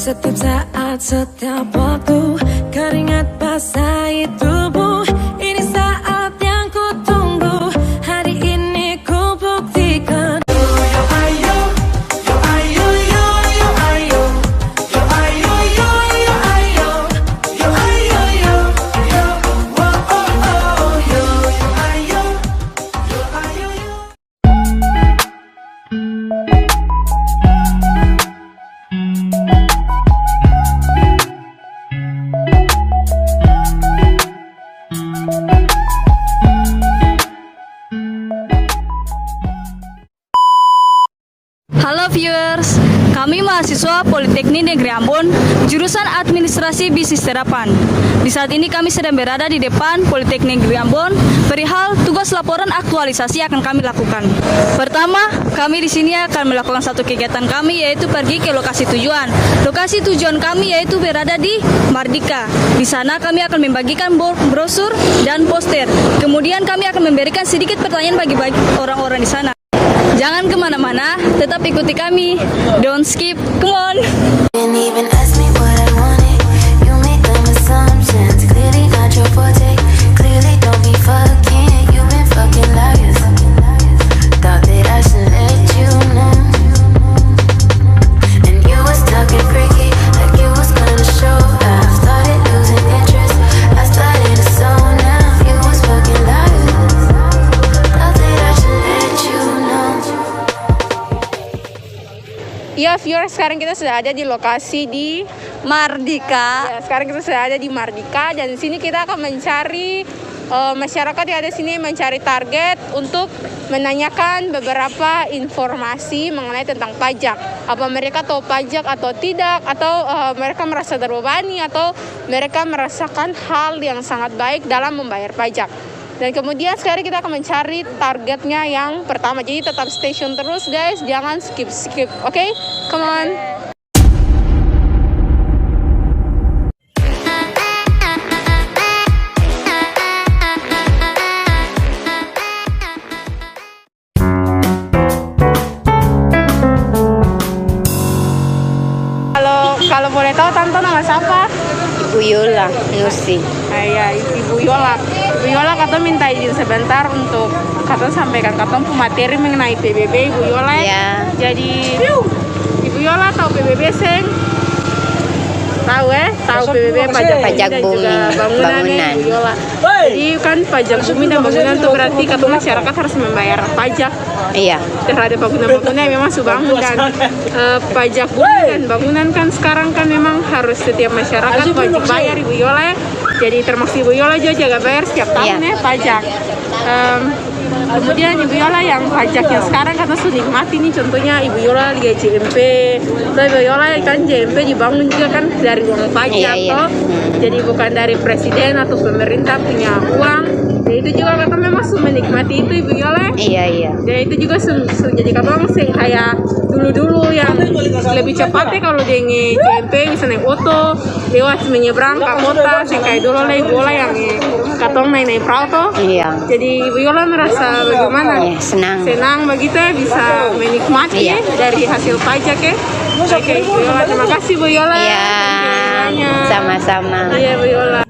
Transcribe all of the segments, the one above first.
Setiap saat, setiap waktu, keringat basahi tubuh. Ini saat yang ku tunggu, hari ini ku buktikan. Yo ayo, yo ayo, yo yo ayo, yo ayo, yo yo ayo, yo ayo, yo yo, oh oh oh, yo yo ayo, yo ayo, yo. Halo viewers, kami mahasiswa Politeknik Negeri Ambon, jurusan Administrasi Bisnis Terapan. Di saat ini kami sedang berada di depan Politeknik Negeri Ambon, perihal tugas laporan aktualisasi akan kami lakukan. Pertama, kami di sini akan melakukan satu kegiatan kami, yaitu pergi ke lokasi tujuan. Lokasi tujuan kami yaitu berada di Mardika. Di sana kami akan membagikan brosur dan poster. Kemudian kami akan memberikan sedikit pertanyaan bagi orang-orang di sana. Jangan kemana-mana, tetap ikuti kami. Don't skip, come on. Didn't even ask me what I wanted. You make them assumptions. Clearly not your forte. Clearly don't be fucking. You've been fucking liars. Thought that I should let you know. And you was talking freaky, like you was gonna show. I started losing interest. I started to zone now. You was fucking liars. Thought that I should let you know. Ya viewers, sekarang kita sudah ada di lokasi di Mardika. ya, sekarang kita sudah ada di Mardika dan di sini kita akan mencari masyarakat yang ada di sini, mencari target untuk menanyakan beberapa informasi mengenai tentang pajak. Apa mereka tahu pajak atau tidak, atau mereka merasa terbebani, atau mereka merasakan hal yang sangat baik dalam membayar pajak. Dan kemudian sekarang kita akan mencari targetnya yang pertama. Jadi tetap stay tune terus guys, jangan skip. Oke? Come on. Kalau boleh tahu tante nama siapa? Ibu Yola Nusi. Ya, Ibu Yola. Ibu Yola kata minta izin sebentar untuk kata sampaikan kata materi mengenai PBB Ibu Yola. Ya. Jadi Ibu Yola tahu PBB seng? Tahu tahu PBB pajak Pajak bumi dan bumi, juga bangunan. bangunan. Ibu Yola. Jadi kan pajak bumi dan bangunan itu berarti kata masyarakat harus membayar pajak Iya. terhadap bangunan-bangunan yang memang sudah bangun, dan pajak bumi dan bangunan kan sekarang kan memang harus setiap masyarakat wajib bayar Ibu Yola. Jadi termasuk Ibu Yola juga jaga bayar setiap tahun Iya. pajak. Kemudian Ibu Yola yang pajak yang sekarang karena sudah nikmati nih, contohnya Ibu Yola Liga JMP. Terus Ibu Yola kan JMP dibangun juga kan dari uang pajak, Iya. toh. Jadi bukan dari presiden atau pemerintah punya uang. Jadi itu juga kata memang sudah menikmati itu Ibu Yola. Iya. Dan itu juga jadi kapal sing kayak dulu yang lebih cepatnya kalau dia JMP bisa naik oto lewat menyeberang ke kota, sing kayak dulu lah Ibu Yola yang katong naik perahu toh. Iya. Jadi Ibu Yola merasa bagaimana? Ya, senang. Senang begitu ya, bisa menikmati Iya. dari hasil pajak ya. Oke Ibu Yola, terima kasih Bu Yola. Iya. Banyak. Sama-sama. Iya Bu Yola.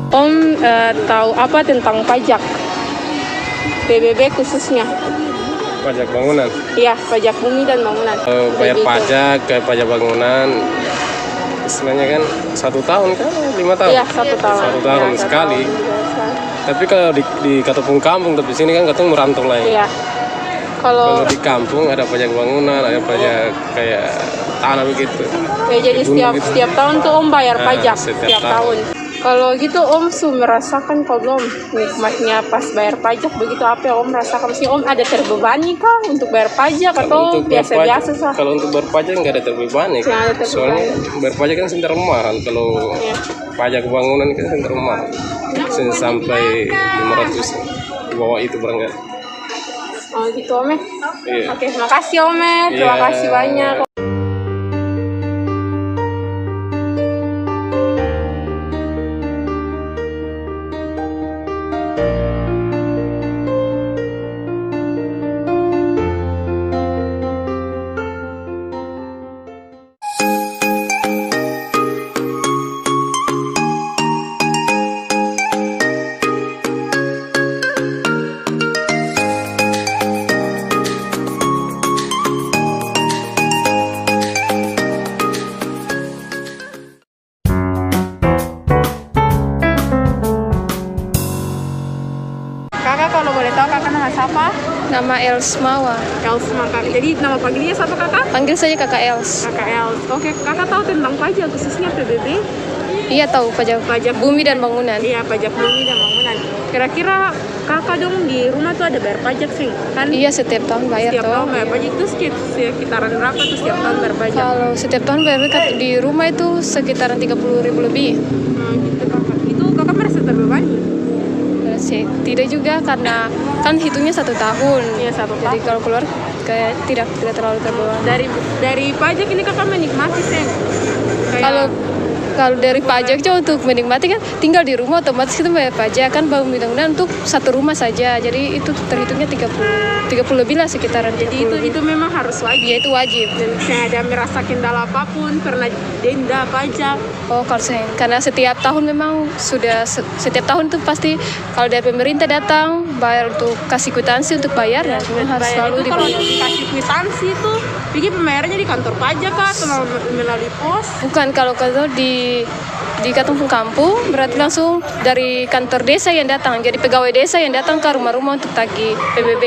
Om tahu apa tentang pajak? PBB khususnya. Pajak bangunan, Iya, pajak bumi dan bangunan. bayar PBB itu. pajak kayak pajak bangunan, istilahnya kan 1 tahun kan 5 tahun. Iya, 1 tahun. 1 tahun Iya, 1 sekali. tahun biasa. Tapi kalau di Katapung kampung, tapi sini kan katong merantau lain. Iya. Kalau Kalau di kampung ada pajak bangunan, ada pajak kayak tanah begitu. ya jadi Di gunung gitu. setiap tahun tuh Om bayar Nah, pajak setiap setiap tahun. Kalau gitu Om merasakan kalau belum nikmatnya pas bayar pajak begitu, apa yang Om rasakan? Maksudnya Om ada terbebani kah untuk bayar pajak atau untuk bayar biasa-biasa pajak- sah? Kalau untuk bayar pajak nggak ada terbebani. Nggak ada terbebani. Soalnya bayar pajak kan sebentar mahal. Kalau Iya. pajak bangunan kan sebentar mahal. Sampai 500 di bawah itu barangkali. Oh gitu Ome. Iya. Oke, makasih Ome. Terima Iya. kasih banyak. Kakak kalau boleh tahu kakak nama siapa? Nama Els Mawa. Els Maka. Jadi nama panggilnya siapa kakak? Panggil saja Kakak Els. Kakak Els. Oke, kakak tahu tentang pajak khususnya PBB? Iya tahu pajak bumi dan bangunan. Iya, pajak bumi dan bangunan. Kira-kira kakak dong di rumah tuh ada bayar pajak sih? Kan Iya setiap tahun bayar setiap toh. tahun bayar pajak itu sekitaran berapa tuh setiap tahun bayar pajak? Kalau setiap tahun bayar di rumah itu sekitaran 30.000 lebih. Gitu kakak. Itu kakak merasa terbebani? Sih tidak juga karena kan hitungnya 1 tahun. Iya, 1 Jadi tahun. kalau keluar kayak tidak terlalu terbebani. Dari pajak ini kakak menikmati sih? Kayak Kalau dari pajak cuma untuk menikmati kan tinggal di rumah otomatis kita bayar pajak kan baru mudah-mudahan untuk 1 rumah saja. Jadi itu terhitungnya 30 lebih lah sekitaran. jadi itu memang harus wajib. Ya itu wajib. Dan saya ada merasa kendala apapun pernah denda pajak. Oh kalau saya karena setiap tahun memang sudah setiap tahun tuh pasti kalau dari pemerintah datang bayar untuk kasih kwitansi untuk bayar ya memang harus Bayar selalu itu kalau dibayar. dikasih kwitansi itu bikin pembayarannya di kantor pajak kah atau melalui pos? Bukan kalau di kampung berarti langsung dari kantor desa yang datang jadi pegawai desa yang datang ke rumah-rumah untuk tagih PBB.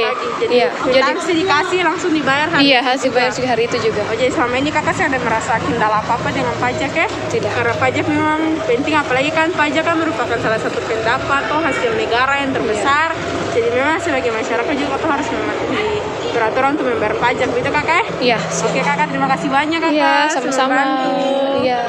Iya jadi Kwitansi dikasih langsung dibayar hari iya itu harus juga. dibayar juga hari itu juga. Oh, jadi selama ini kakak sih ada merasa kendala apa-apa dengan pajak ya? Tidak. Karena pajak memang penting, apalagi kan pajak kan merupakan salah satu pendapat atau hasil negara yang terbesar. Jadi memang sebagai masyarakat juga tuh harus mematuhi peraturan untuk membayar pajak, gitu kakak? Iya. Oke kakak, terima kasih banyak kakak. Iya sudah sama-sama. membantu. Iya.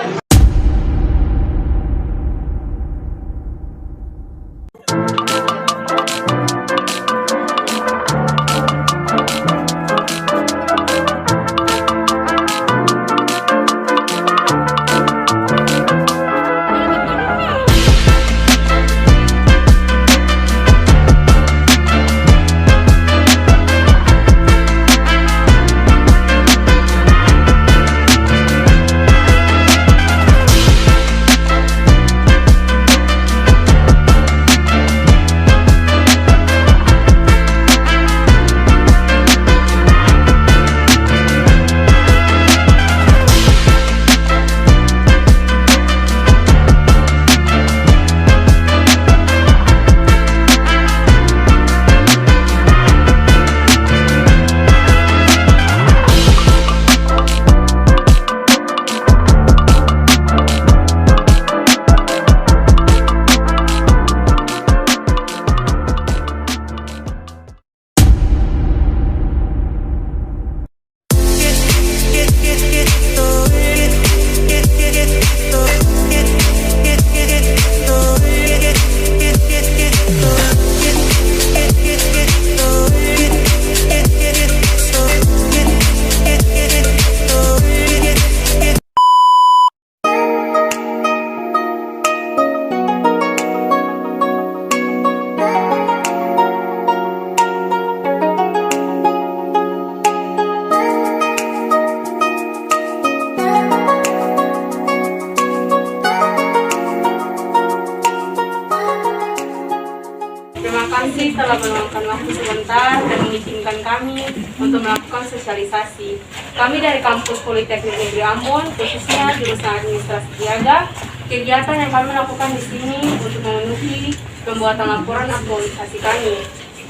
Terima kasih telah meluangkan waktu sebentar dan mengizinkan kami untuk melakukan sosialisasi. Kami dari Kampus Politeknik Negeri Ambon, khususnya jurusan Administrasi Siaga, kegiatan yang kami lakukan di sini untuk memenuhi pembuatan laporan aktualisasi kami.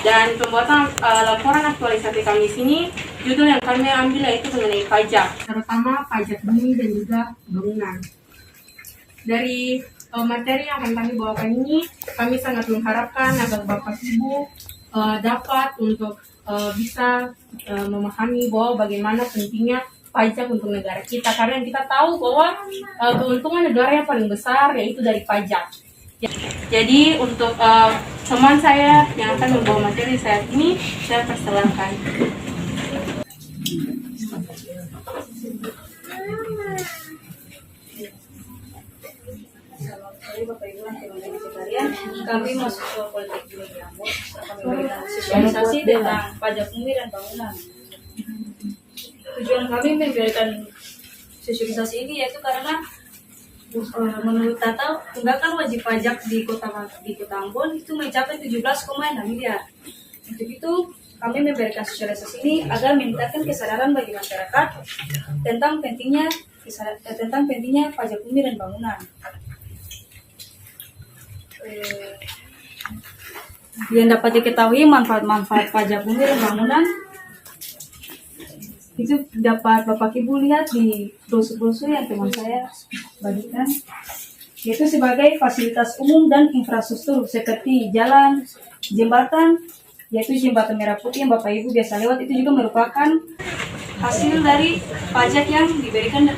Dan pembuatan laporan aktualisasi kami di sini, judul yang kami ambil yaitu mengenai pajak, terutama pajak bumi dan juga bangunan. Dari materi yang akan kami bawakan ini, kami sangat mengharapkan agar Bapak Ibu dapat untuk bisa memahami bahwa bagaimana pentingnya pajak untuk negara kita. Karena kita tahu bahwa keuntungan negara yang paling besar yaitu dari pajak. Jadi untuk teman saya yang akan membawa materi saat ini, saya persilahkan. Kami mahasiswa Politeknik Grambon akan memberikan sosialisasi tentang pajak bumi dan bangunan. Tujuan kami memberikan sosialisasi ini yaitu karena menurut data tunggakan wajib pajak di Kota Ambon itu mencapai 17,6 miliar. Untuk itu kami memberikan sosialisasi ini agar meningkatkan kesadaran bagi masyarakat tentang pentingnya pajak bumi dan bangunan. Yang dapat diketahui manfaat pajak bumi dan bangunan itu dapat Bapak Ibu lihat di brosur yang teman saya bagikan, yaitu sebagai fasilitas umum dan infrastruktur seperti jalan, jembatan, yaitu jembatan Merah Putih yang Bapak Ibu biasa lewat, itu juga merupakan hasil dari pajak yang diberikan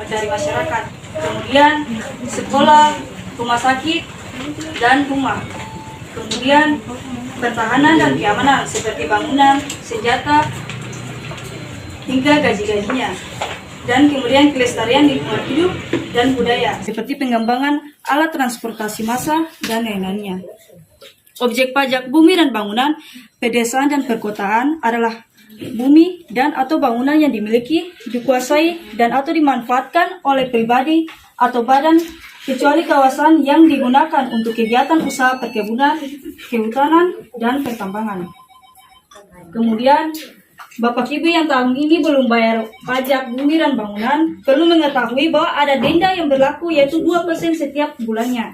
dari masyarakat. Kemudian sekolah, rumah sakit, dan rumah. Kemudian pertahanan dan keamanan seperti bangunan, senjata, hingga gaji-gajinya. Dan kemudian kelestarian lingkungan hidup dan budaya seperti pengembangan alat transportasi massal dan lain-lainnya. Objek pajak bumi dan bangunan pedesaan dan perkotaan adalah bumi dan atau bangunan yang dimiliki, dikuasai dan atau dimanfaatkan oleh pribadi atau badan kecuali kawasan yang digunakan untuk kegiatan usaha perkebunan, kehutanan, dan pertambangan. Kemudian Bapak Ibu yang tahun ini belum bayar pajak bumi dan bangunan perlu mengetahui bahwa ada denda yang berlaku yaitu 2% setiap bulannya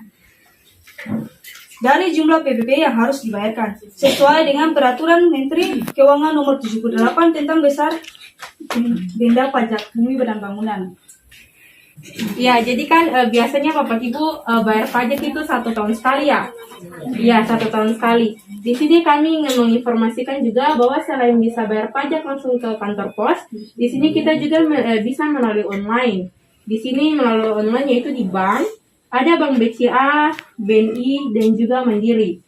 dari jumlah PBB yang harus dibayarkan sesuai dengan Peraturan Menteri Keuangan Nomor 78 tentang besar denda pajak bumi dan bangunan. Ya, jadi kan biasanya Bapak Ibu bayar pajak itu 1 tahun sekali ya? Iya, 1 tahun sekali. Di sini kami ingin menginformasikan juga bahwa selain bisa bayar pajak langsung ke kantor pos, di sini kita juga bisa melalui online. Di sini melalui online yaitu di bank, ada Bank BCA, BNI, dan juga Mandiri.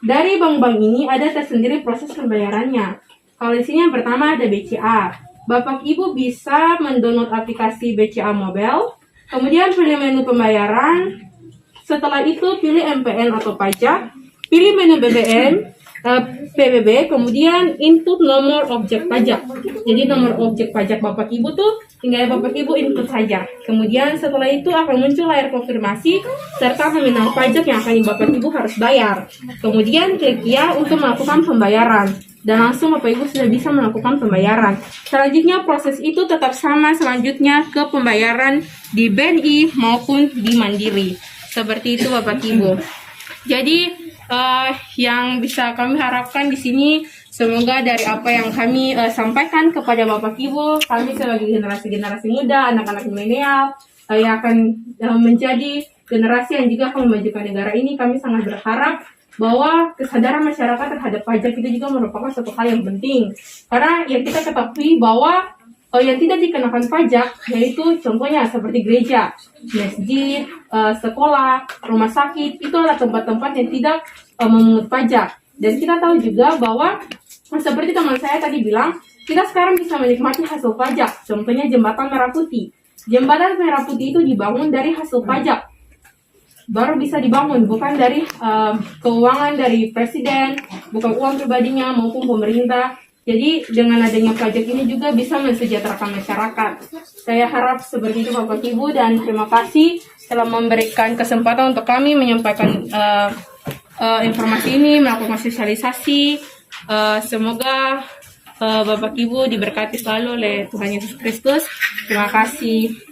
Dari bank-bank ini ada tersendiri proses pembayarannya. Kalau di sini yang pertama ada BCA. Bapak Ibu bisa mendownload aplikasi BCA Mobile, kemudian pilih menu pembayaran, setelah itu pilih MPN atau pajak, pilih menu BBM, PBB, kemudian input nomor objek pajak. Jadi nomor objek pajak Bapak Ibu tuh tinggal Bapak Ibu input saja. Kemudian setelah itu akan muncul layar konfirmasi serta nominal pajak yang akan Bapak Ibu harus bayar. Kemudian klik ya untuk melakukan pembayaran. Dan langsung Bapak Ibu sudah bisa melakukan pembayaran. Selanjutnya proses itu tetap sama selanjutnya ke pembayaran di BNI maupun di Mandiri. Seperti itu Bapak Ibu. Jadi yang bisa kami harapkan di sini semoga dari apa yang kami sampaikan kepada Bapak Ibu, kami sebagai generasi muda, anak-anak milenial yang akan menjadi generasi yang juga akan memajukan negara ini, kami sangat berharap bahwa kesadaran masyarakat terhadap pajak itu juga merupakan suatu hal yang penting. Karena yang kita ketahui bahwa yang tidak dikenakan pajak yaitu contohnya seperti gereja, masjid, sekolah, rumah sakit, itu adalah tempat-tempat yang tidak memungut pajak. Dan kita tahu juga bahwa seperti teman saya tadi bilang, kita sekarang bisa menikmati hasil pajak. Contohnya jembatan Merah Putih. Jembatan Merah Putih itu dibangun dari hasil pajak. Baru bisa dibangun, bukan dari keuangan dari presiden, bukan uang pribadinya maupun pemerintah. Jadi dengan adanya pajak ini juga bisa mensejahterakan masyarakat. Saya harap seperti itu Bapak Ibu, dan terima kasih telah memberikan kesempatan untuk kami menyampaikan informasi ini, melakukan sosialisasi. Semoga Bapak Ibu diberkati selalu oleh Tuhan Yesus Kristus. Terima kasih.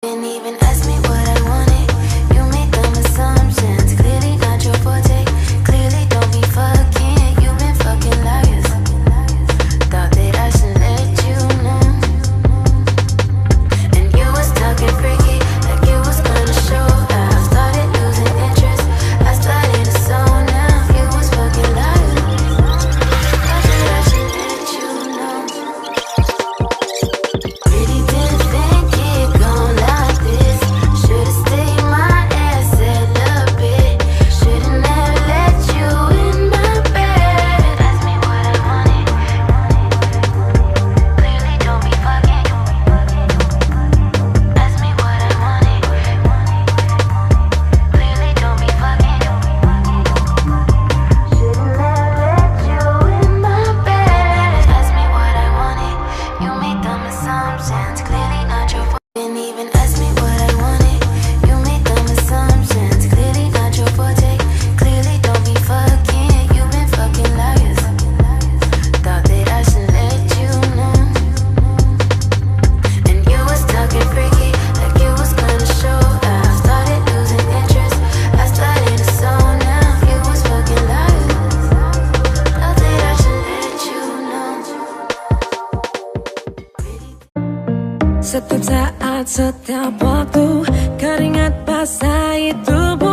Didn't even ask me what I wanted. You make dumb assumptions. Clearly not your forte. Clearly don't be fucking. You've been fucking liars. Thought that I should let you know. Setiap saat, setiap waktu, keringat basahi tubuh.